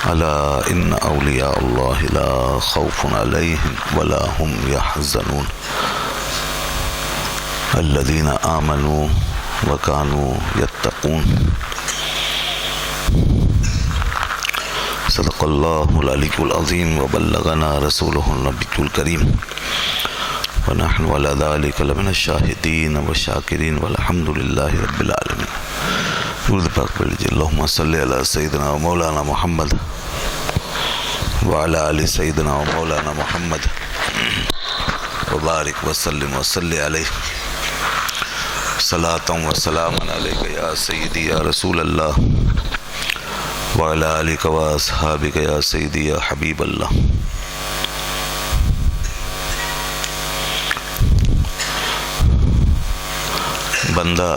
ألا إن أولياء الله لا خوف عليهم ولا هم يحزنون الذين آمنوا وكانوا يتقون صدق الله العلي العظيم وبلغنا رسوله النبي الكريم ونحن على ذلك لمن الشاهدين والشاكرين والحمد لله رب العالمين. اللهم صل على سيدنا ومولانا محمد وعلى آل سيدنا ومولانا محمد وبارك وسلم وصل عليه صلاة وسلام عليك يا سيدي يا رسول الله وعلى آلك وأصحابك يا سيدي يا حبيب الله. بندہ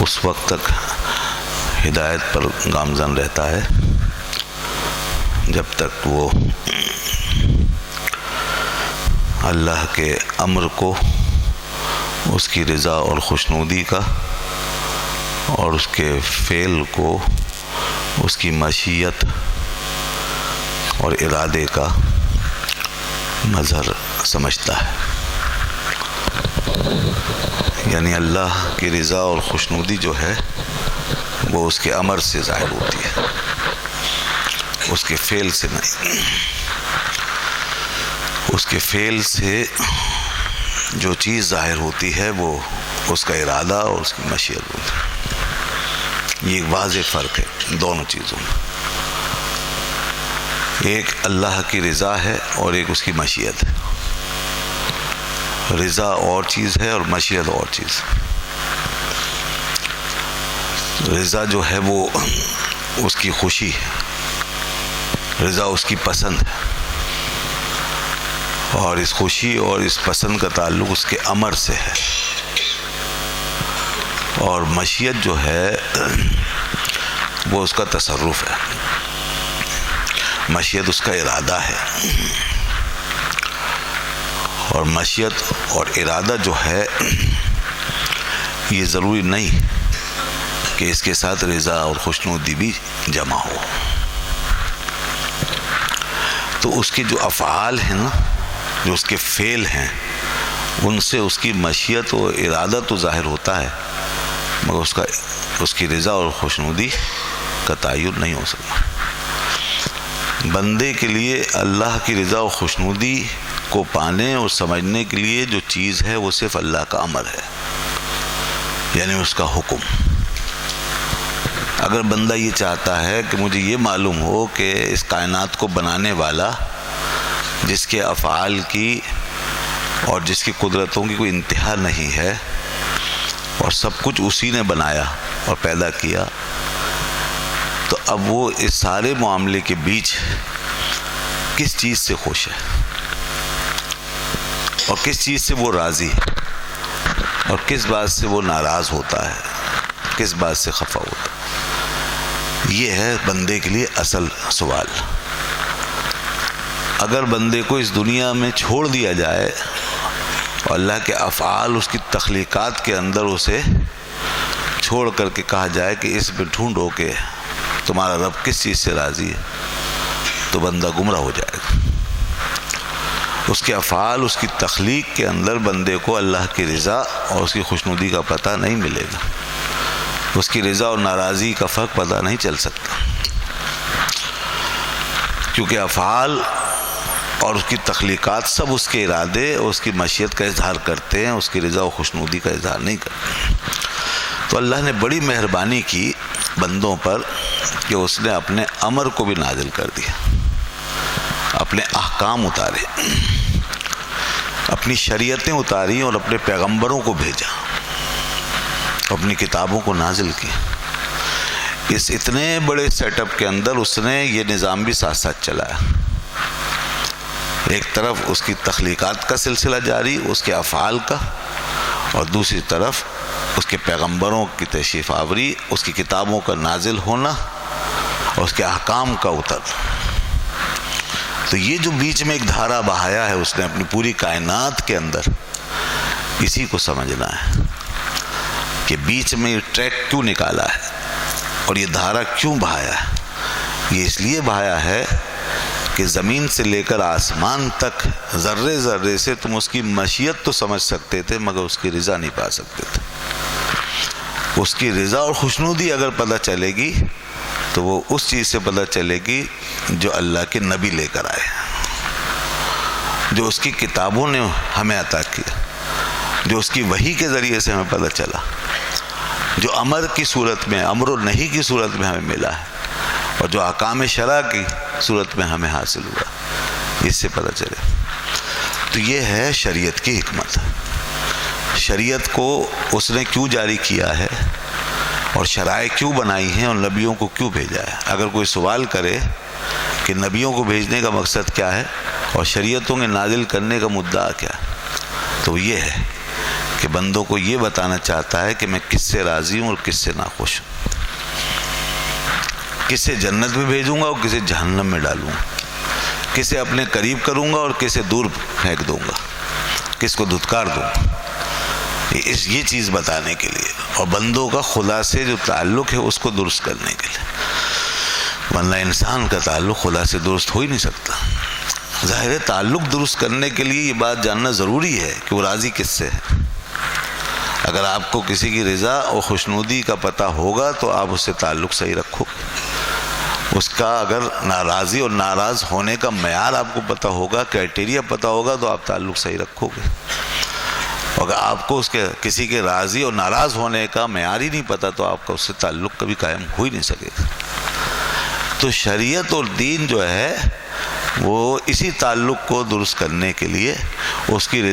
اس وقت تک ہدایت پر گامزن رہتا ہے جب تک وہ اللہ کے امر کو، اس کی رضا اور خوشنودی کا، اور اس کے فعل کو اس کی مشیت اور ارادے کا مظہر سمجھتا ہے. یعنی اللہ کی رضا اور خوشنودی جو ہے وہ اس کے امر سے ظاہر ہوتی ہے، اس کے فعل سے نہیں. اس کے فعل سے جو چیز ظاہر ہوتی ہے وہ اس کا ارادہ اور اس کی مشیت ہوتی ہے. یہ ایک واضح فرق ہے دونوں چیزوں میں. ایک اللہ کی رضا ہے اور ایک اس کی مشیت ہے. رضا اور چیز ہے اور مشیت اور چیز. رضا جو ہے وہ اس کی خوشی ہے، رضا اس کی پسند ہے، اور اس خوشی اور اس پسند کا تعلق اس کے امر سے ہے. اور مشیت جو ہے وہ اس کا تصرف ہے، مشیت اس کا ارادہ ہے. اور مشیت اور ارادہ جو ہے یہ ضروری نہیں کہ اس کے ساتھ رضا اور خوشنودی بھی جمع ہو. تو اس کے جو افعال ہیں نا، جو اس کے فعل ہیں، ان سے اس کی مشیت و ارادہ تو ظاہر ہوتا ہے، مگر اس کی رضا اور خوشنودی کا تعین نہیں ہو سکتا. بندے کے لیے اللہ کی رضا و خوشنودی کو پانے اور سمجھنے کے لیے جو چیز ہے وہ صرف اللہ کا امر ہے، یعنی اس کا حکم. اگر بندہ یہ چاہتا ہے کہ مجھے یہ معلوم ہو کہ اس کائنات کو بنانے والا، جس کے افعال کی اور جس کی قدرتوں کی کوئی انتہا نہیں ہے، اور سب کچھ اسی نے بنایا اور پیدا کیا، تو اب وہ اس سارے معاملے کے بیچ کس چیز سے خوش ہے اور کس چیز سے وہ راضی ہے، اور کس بات سے وہ ناراض ہوتا ہے، کس بات سے خفا ہوتا ہے، یہ ہے بندے کے لیے اصل سوال. اگر بندے کو اس دنیا میں چھوڑ دیا جائے اور اللہ کے افعال، اس کی تخلیقات کے اندر اسے چھوڑ کر کے کہا جائے کہ اس میں ڈھونڈو کہ تمہارا رب کس چیز سے راضی ہے، تو بندہ گمراہ ہو جائے گا. اس کے افعال، اس کی تخلیق کے اندر بندے کو اللہ کی رضا اور اس کی خوشنودی کا پتہ نہیں ملے گا. اس کی رضا اور ناراضی کا فرق پتہ نہیں چل سکتا، کیونکہ افعال اور اس کی تخلیقات سب اس کے ارادے اور اس کی مشیت کا اظہار کرتے ہیں، اس کی رضا و خوشنودی کا اظہار نہیں کرتے. تو اللہ نے بڑی مہربانی کی بندوں پر کہ اس نے اپنے امر کو بھی نازل کر دیا، اپنے احکام اتارے، اپنی شریعتیں اتاری اور اپنے پیغمبروں کو بھیجا، اپنی کتابوں کو نازل کی. اس اتنے بڑے سیٹ اپ کے اندر اس نے یہ نظام بھی ساتھ ساتھ چلایا. ایک طرف اس کی تخلیقات کا سلسلہ جاری، اس کے افعال کا، اور دوسری طرف اس کے پیغمبروں کی تشریف آوری، اس کی کتابوں کا نازل ہونا اور اس کے احکام کا اترنا. تو یہ جو بیچ میں ایک دھارا بہایا ہے اس نے اپنی پوری کائنات کے اندر، اسی کو سمجھنا ہے کہ بیچ میں یہ ٹریک کیوں نکالا ہے. اور یہ دھارا کیوں بہایا ہے؟ یہ اس لیے بہایا ہے کہ زمین سے لے کر آسمان تک ذرے ذرے سے تم اس کی مشیت تو سمجھ سکتے تھے مگر اس کی رضا نہیں پا سکتے تھے۔ اس کی رضا اور خوشنودی اگر پتہ چلے گی تو وہ اس چیز سے پتہ چلے گی جو اللہ کے نبی لے کر آئے، جو اس کی کتابوں نے ہمیں عطا کیا، جو اس کی وحی کے ذریعے سے ہمیں پتہ چلا، جو امر کی صورت میں، امر و نہی کی صورت میں ہمیں ملا ہے، اور جو احکام شرع کی صورت میں ہمیں حاصل ہوا، اس سے پتہ چلے۔ تو یہ ہے شریعت کی حکمت۔ شریعت کو اس نے کیوں جاری کیا ہے اور شرائع کیوں بنائی ہیں اور نبیوں کو کیوں بھیجا ہے؟ اگر کوئی سوال کرے کہ نبیوں کو بھیجنے کا مقصد کیا ہے اور شریعتوں کے نازل کرنے کا مدعا کیا ہے، تو یہ ہے کہ بندوں کو یہ بتانا چاہتا ہے کہ میں کس سے راضی ہوں اور کس سے ناخوش ہوں، کسے جنت میں بھیجوں گا اور کسے جہنم میں ڈالوں گا، کسے اپنے قریب کروں گا اور کسے دور پھینک دوں گا، کس کو دھتکار دوں گا، یہ چیز بتانے کے لیے، اور بندوں کا خدا سے جو تعلق ہے اس کو درست کرنے کے لیے، ورنہ انسان کا تعلق خدا سے درست ہو ہی نہیں سکتا۔ ظاہر ہے تعلق درست کرنے کے لیے یہ بات جاننا ضروری ہے کہ وہ راضی کس سے ہے۔ اگر آپ کو کسی کی رضا اور خوشنودی کا پتہ ہوگا تو آپ اس سے تعلق صحیح رکھو گے، اس کا اگر ناراضی اور ناراض ہونے کا معیار آپ کو پتہ ہوگا، کرائٹیریا پتہ ہوگا، تو آپ تعلق صحیح رکھو گے۔ اگر آپ کو کسی کے راضی اور ناراض ہونے کا معیار ہی نہیں پتہ تو آپ کا اس سے تعلق کبھی قائم ہو ہی نہیں سکے گا۔ تو شریعت اور دین جو ہے وہ اسی تعلق کو درست کرنے کے لیے اس کی رضا